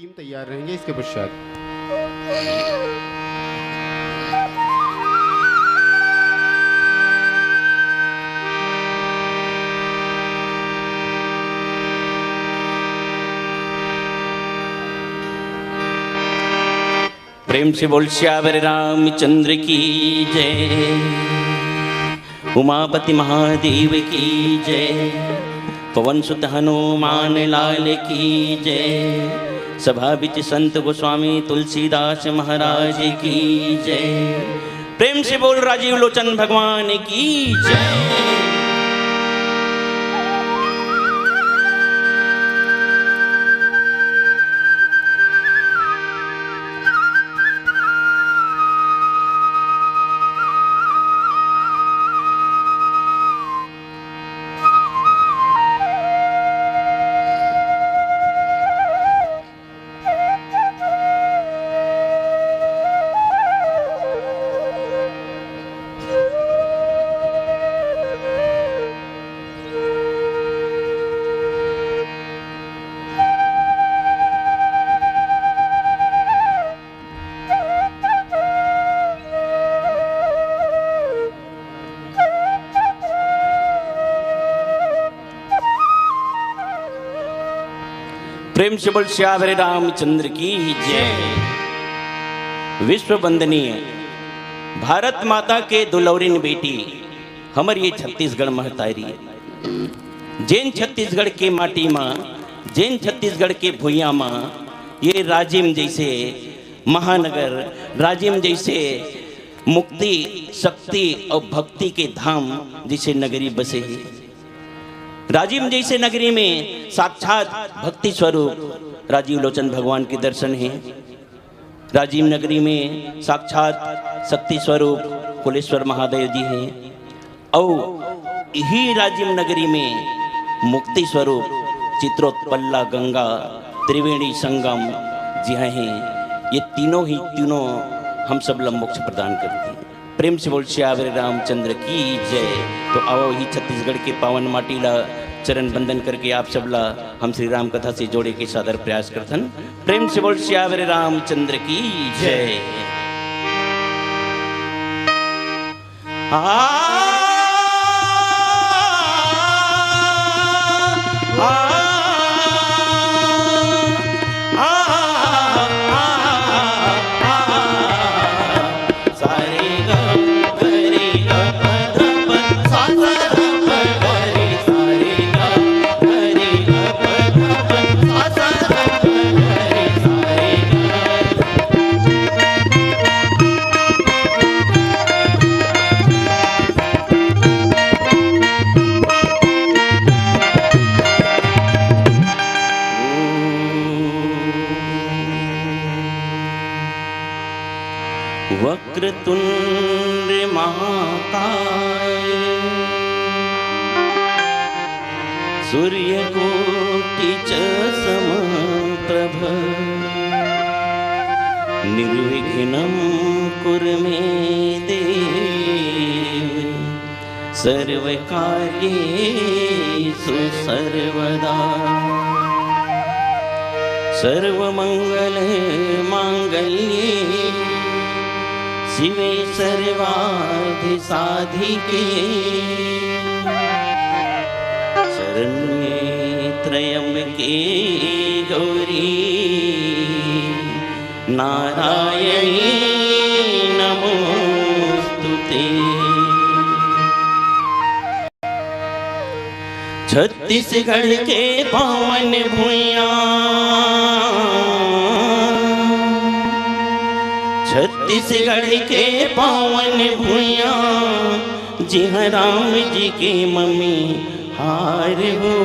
Team तैयार रहेंगे इसके पश्चात। प्रेम से बोल श्यावर रामचंद्र की जय, उमापति महादेव की जय, पवन सुत हनुमान लाल की जय, सभा बिच संत गोस्वामी तुलसीदास महाराज की जय। प्रेम से बोल राजीव लोचन भगवान की जय। प्रेम से बोल श्यावर रामचंद्र की जय। विश्व वंदनीय भारत माता के दुलौरिन बेटी हमर ये छत्तीसगढ़ महतारी, जैन छत्तीसगढ़ के माटी माँ, जैन छत्तीसगढ़ के भुइया माँ, ये राजिम जैसे महानगर, राजिम जैसे मुक्ति शक्ति और भक्ति के धाम जैसे नगरी बसे है। राजीव जैसे नगरी में साक्षात भक्ति स्वरूप राजीव लोचन भगवान के दर्शन हैं। राजीव नगरी में साक्षात शक्ति स्वरूप कुलेश्वर महादेव जी हैं और यही राजीव नगरी में मुक्ति स्वरूप चित्रोत्पल्ला गंगा त्रिवेणी संगम जी हैं। ये तीनों हम सब मोक्ष प्रदान करते हैं। प्रेम से बोल श्यावर रामचंद्र की जय। तो आओ ही छत्तीसगढ़ के पावन माटी ला चरण बंदन करके आप सब ला हम श्री राम कथा से जोड़े के सादर प्रयास करथन। प्रेम से बोल श्यावर रामचंद्र की जय। वक्रतुंड महाकाय सूर्यकोटि च समप्रभ निर्विघ्नं कुरु मे देव सर्वकार्येषु सर्वदा सर्वमंगल मांगल्ये शिवे सर्वार्थ साधिके शरण्ये त्र्यंबके गौरी नारायणी नमोस्तुते। छत्तीसगढ़ के पावन भुइयां, छत्तीसगढ़ के पावन भुइयां, जिहाँ राम जी के मम्मी हार हो।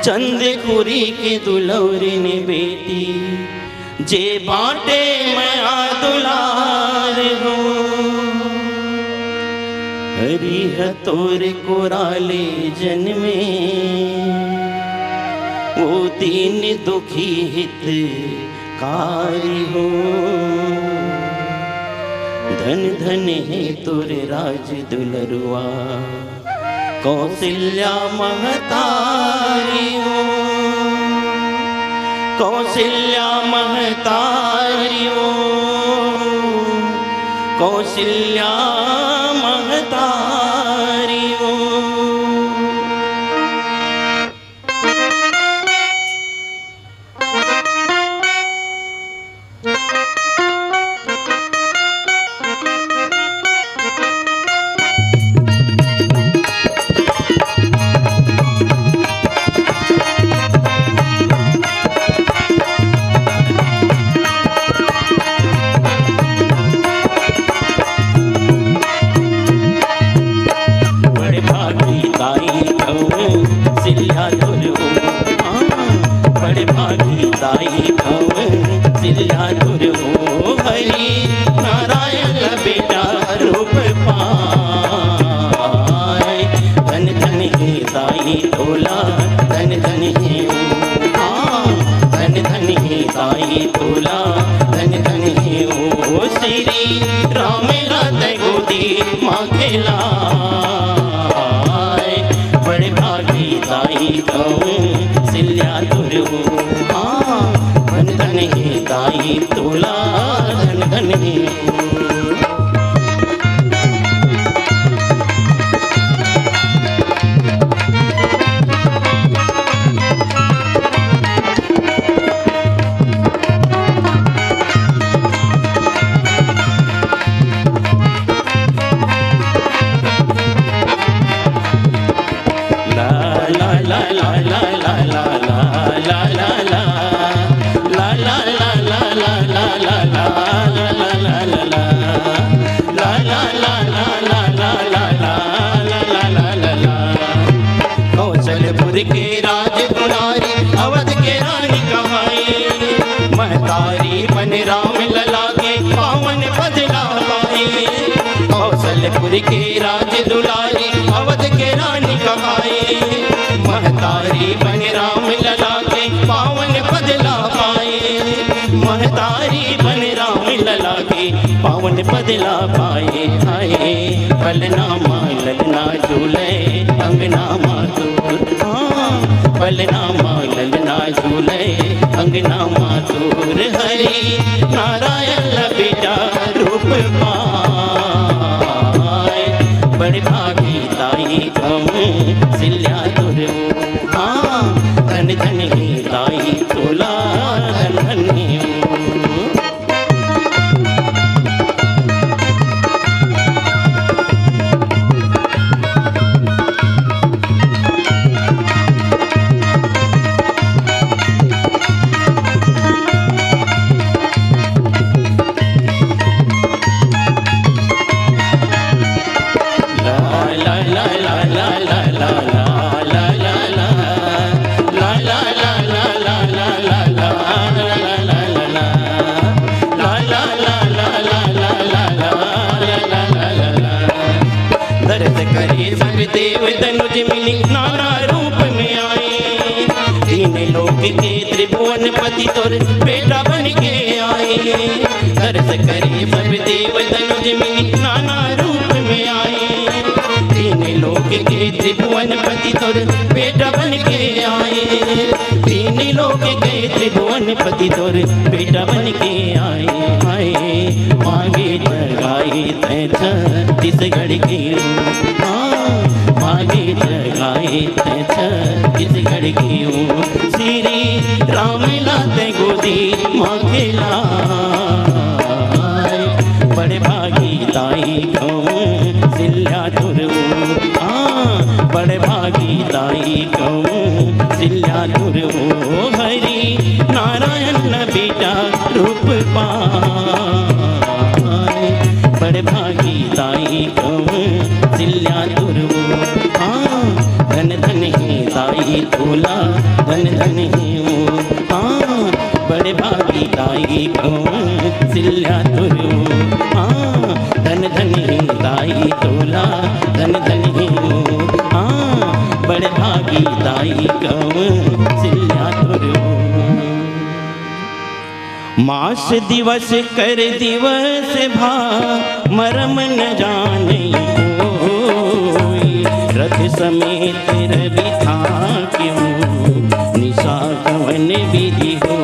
चंदखुरी के दुलौरिन बेटी जे बाटे माया दुलार हो। हरि तोर कोराले जन्मे वो दीन दुखी हित कारी हो। धन धन है तोरे राज दुलरुआ कौशल्या महतारी हो। कौशल्या महतारियो, कौशल्या महतारियो। बड़े भागी ताई सिल्ला तुर हो हरि नारायण बेटा रूप पाए। धन धन ही ताई तोला धन धन ही, धन धन ही ताई तोला धन धन ही ओ श्री राम रात गोदी मांगेला। बड़े भागी ताई सिल्ला तुर हो, धन धन ही ताई तोला धन धन ही। कौशलपुर के राज दुलारी अवध के रानी कमाई, महतारी बन राम लला के पावन पद लाए। कौशलपुर के राज दुलारी अवध के रानी कमाई, महतारी बन राम लला के पावन पद ला पाए। महतारी बन राम लला के पावन पद ला पाए। आए पलना ललना झूले अंगना मातूर, पलना ललना झूले अंगना मातूर। हरि नारायण बेटा रूप पाए। बड़े भागी ताई सिल्ला तुर हो, धन धन ही ताई तोला धन धन ही। देव तनुज मिली नाना रूप में आए। तीन लोक के त्रिभुवन पति तोर बेटा बन के आए। दर्श करे सब देव तनुज मिली नाना रूप में आए। तीन लोक के त्रिभुवन पति तोर बेटा बन के आए। तीन लोक के त्रिभुवन पति तोर बेटा बन के आए। आए मांगे जगाई छत्तीसगढ़ की, मांगे जगाए छत्तीसगढ़ की। श्री राम लात गोदी मांगेला। बड़े भागी ताई सिल्ला तुर हो, बड़े भागी ताई सिल्ला तुर हो। हरि नारायण बेटा रूप पाए। बड़े भागी ताई सिल्ला तुर हो, धन धन ही ताई तोला धन धन ही हो। बड़े भागी ताई सिल्ला तुर हो, धन धन ही ताई तोला धन धन ही हो। बड़े भागी ताई सिल्ला तुर हो। मास दिवस कर दिवस भा मरम न जाने कोई। रथ समेत रवि था क्यों निशा कवन विधि हो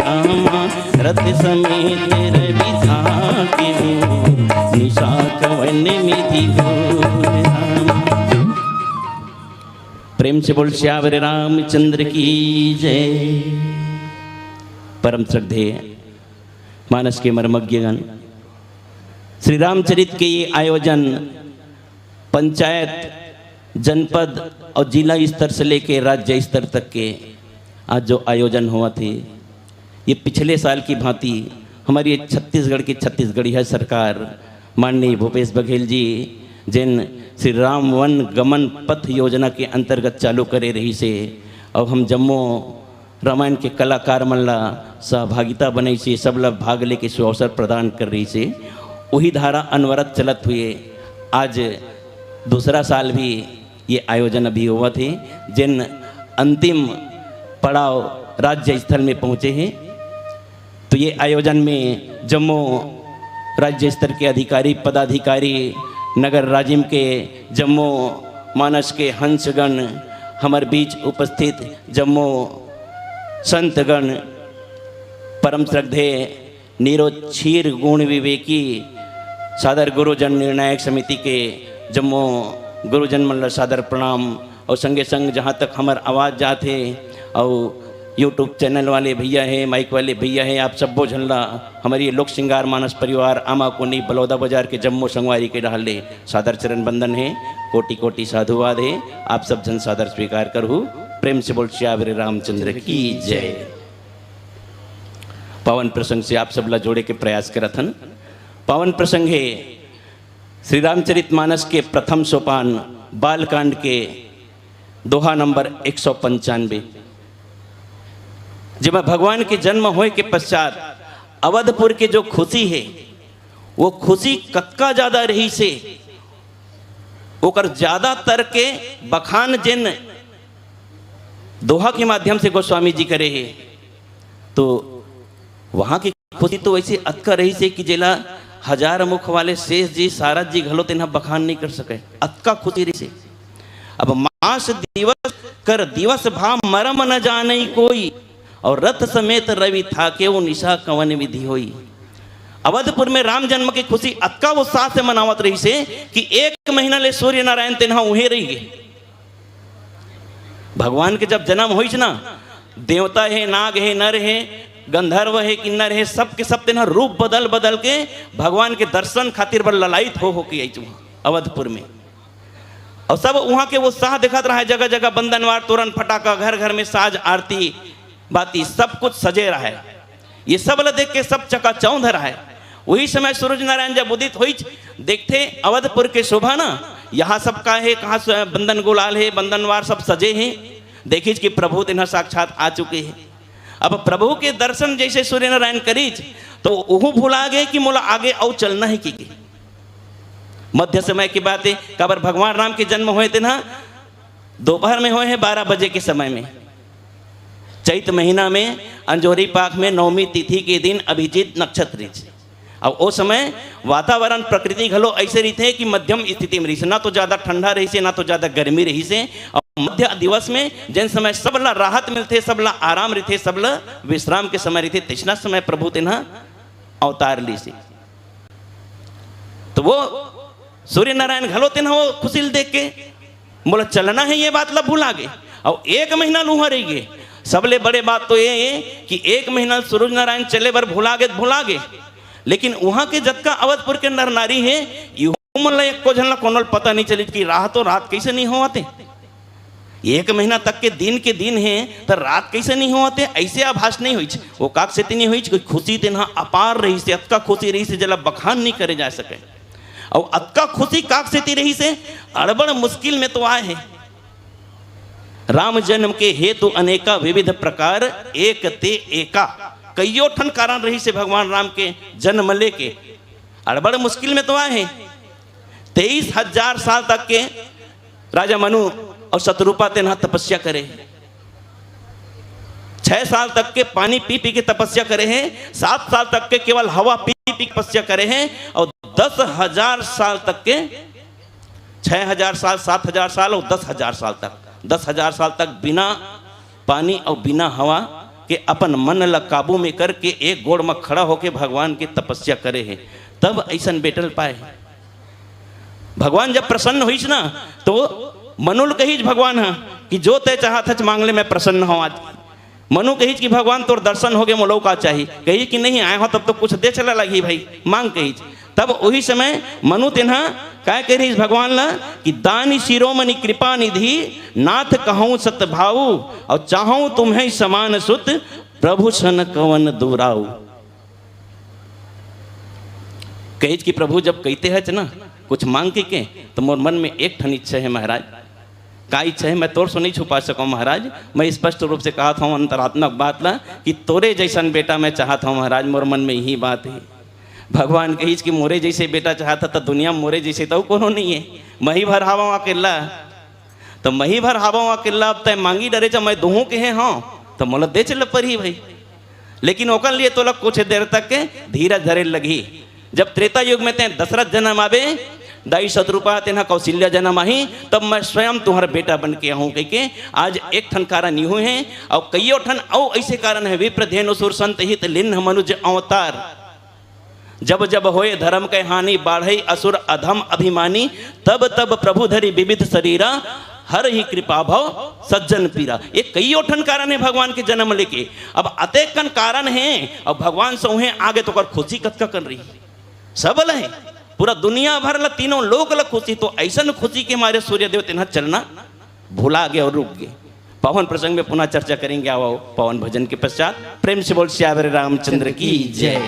रामा रथ समेत रवि था क्यों निशा कवन विधि हो रामा। प्रेम से बोल श्यावर रामचंद्र की जय। परम श्रद्धेय मानस के मर्मज्ञगण, श्री रामचरित के ये आयोजन पंचायत, जनपद और जिला स्तर से लेकर राज्य स्तर तक के आज जो आयोजन हुआ थे, ये पिछले साल की भांति हमारी छत्तीसगढ़ की छत्तीसगढ़िया सरकार माननीय भूपेश बघेल जी जिन श्री राम वन गमन पथ योजना के अंतर्गत चालू करे रही से और हम जम्मू रामायण के कलाकार मन ला सहभागिता बने से सब ला भाग लेके सु अवसर प्रदान कर रही से वही धारा अनवरत चलत हुए आज दूसरा साल भी ये आयोजन अभी हुआ थे, जिन अंतिम पड़ाव राज्य स्थल में पहुँचे हैं। तो ये आयोजन में जम्मू राज्य स्तर के अधिकारी पदाधिकारी, नगर राजिम के जम्मू मानस के हंसगण, हमारे बीच उपस्थित जम्मू संतगण, परम श्रद्धेय निरोक्षीर गुण विवेकी सादर गुरुजन निर्णायक समिति के जम्मू गुरुजन मल्ल सादर प्रणाम और संगे संग जहाँ तक हमार आवाज़ जाते और यूट्यूब चैनल वाले भैया है, माइक वाले भैया है, आप सब बोझल्ला हमारी लोक श्रृंगार मानस परिवार आमा कोनी बलौदा बाजार के जम्मू संगवारी के डाले सादर चरण बंदन है, कोटि कोटि साधुवाद है। आप सब जन सादर स्वीकार करहु। प्रेम से बोल श्यावर रामचंद्र की जय। पावन प्रसंग से आप सब ला जोड़े के प्रयास करथन। पावन प्रसंग है श्री रामचरित मानस के प्रथम सोपान बालकांड के दोहा नंबर 195, जब भगवान के जन्म होए के पश्चात अवधपुर के जो खुशी है वो खुशी कक्का ज्यादा रही से ओकर ज्यादातर के बखान जिन दोहा के माध्यम से गोस्वामी जी करे है, तो वहां की खुशी तो वैसे अतका रही से कि जेला हजार मुख वाले शेष जी सारद जी घलो तेना बखान नहीं कर सके, अतका खुशी रही से। अब मास दिवस कर दिवस भाव मरम न जाने कोई और रथ समेत रवि था के वो निशा कवन विधि होई। अवधपुर में राम जन्म की खुशी अतका उत्साह से मनावत रही से कि 1 महीना ले सूर्य नारायण तेना उहे रही गए। भगवान के जब जन्म हुई ना, देवता है, नाग है, नर है, गंधर्व है, किन्नर है, सब के सब तेना रूप बदल बदल के भगवान के दर्शन खातिर बड़ ललायित हो के आई अवधपुर में। और सब वहाँ के उत्साह दिखात रहा है, जगह जगह बंधनवार, तोरण फटाका, घर घर में साज आरती बाती सब कुछ सजे रहा है। ये सब ल देख के सब चकाचौंध रहा है। वही समय सूरज नारायण जब उदित हुई, देखते अवधपुर के शोभा ना, यहाँ सब का है, कहाँ बंधन गुलाल है, बंधनवार सब सजे हैं। देखिए कि प्रभु तेना साक्षात आ चुके हैं। अब प्रभु के दर्शन जैसे सूर्य नारायण करीज तो वह भुला गए कि मोला आगे और चलना है कि मध्य समय की बात है। कबर भगवान राम के जन्म हुए थे ना, दोपहर में हुए हैं 12 बजे के समय में, चैत महीना में अंजोरी पाक में नवमी तिथि के दिन अभिजीत नक्षत्र। अब वो समय वातावरण प्रकृति घलो ऐसे रही थे कि मध्यम स्थिति में रही से, ना तो ज़्यादा ठंडा रही से, ना तो ज़्यादा गर्मी रही से। और मध्य दिवस में जिन समय सबला राहत मिलते, सबला आराम रहते, सबला विश्राम के समय रहते, तिसना समय प्रभु तेना अवतार ली से। तो वो सूर्य नारायण घलो तेना वो खुशी देख के बोला चलना है, ये बात ला भूला गए। और 1 महीना लूहा रही गए। सबले बड़े बात तो ये है कि 1 महीना सूरज नारायण चले बर भुला गए। लेकिन वहां के जतका अवधपुर के नर नारी है, को झन कोनो पता नहीं चली कि रात तो रात कैसे नहीं होते। 1 महीना तक के दिन है तो रात कैसे नहीं होते, ऐसे आभास नहीं हुई। वो काक से नहीं हुई, कोई खुशी तेना अपार रही से, अतका खुशी रही से जला बखान नहीं करे जा सके। और अतका खुशी काक से रही से अड़बड़ मुश्किल में तो आए हैं। राम जन्म के हेतु अनेका विविध प्रकार, एक ते एका, कईयों ठन कारण रही से भगवान राम के जन्म लेके अड़बड़ मुश्किल में तो आए हैं। 23,000 साल तक के राजा मनु और शत्रुपा तेना तपस्या करे, 6 साल तक के पानी पी पी के तपस्या करे हैं, 7 साल तक के केवल हवा पी पी तपस्या करे हैं, और 10,000 साल तक के 6,000 साल, 7,000 साल और 10,000 साल तक, 10,000 साल तक बिना पानी और बिना हवा के अपन मन ला काबू में करके एक गोड़ में खड़ा होके भगवान की तपस्या करे है, तब ऐसन बेटल पाए। भगवान जब प्रसन्न हुई ना तो मनुल कही भगवान है कि जो तय चाहत मांग ले, मैं प्रसन्न हूँ आज। मनु कही कि भगवान तोर दर्शन हो गए, मोलो का चाहिए। कही कि नहीं आए हो तब तो कुछ दे चला लगी भाई, मांग कही। तब वही समय मनु तेना क्या कह रही भगवान ला कि दानी शिरोमणि कृपा निधि नाथ कहूँ सतभाऊ और चाहूँ तुम्हें समान सुत प्रभु सन कवन दुराऊ। कही कि प्रभु जब कहते हैं ना कुछ मांग के तो मोर मन में एक ठन इच्छा है महाराज। का इच्छा है मैं तोर से नहीं छुपा सकूँ महाराज, मैं स्पष्ट रूप से कहा था अंतरात्मक बात ला कि तोरे जैसन बेटा मैं चाहता हूँ महाराज, मोर मन में यही बात है। भगवान कही कि मोरे जैसे बेटा चाहता तो दुनिया में मोरे जैसे तो कोनो नहीं है, मही भर हावा अकेला, तो मही भर हावा अकेला। अब तय मांगी डरे चा मैं दूहू के है हाँ तो मोला दे चल पर ही भाई, लेकिन ओकर लिए तो लग कुछ देर तक के धीरज धरे लगी। जब त्रेता युग में ते दशरथ जन्म आवे, दाई शत्रुपा तेना कौशल्या जन्म आई, तब मैं स्वयं तुम्हारा बेटा बन के आहूँ कह के आज एक ठन कारण यूँ है और कईयों ठन औ ऐसे कारण है। विप्र धेनु सुर संत हित लिन्ह मनुज अवतार, जब जब होए धर्म के हानि बाढ़ई असुर अधम अभिमानी, तब तब प्रभु धरि विविध शरीरा हर ही कृपा भाव सज्जन पीरा। ये कईयों ठन कारण है भगवान के जन्म लेके। अब अतेकन कारण है और भगवान सौहे आगे तो कर खुशी कतका कर रही सबल है, पूरा दुनिया भर ला तीनों लोग ला खुशी। तो ऐसा खुशी के हमारे सूर्य देव तेना चलना भुला गए और रुक गए। पवन प्रसंग में पुनः चर्चा करेंगे। आओ पवन भजन के पश्चात प्रेम से बोल श्यावर रामचंद्र की जय।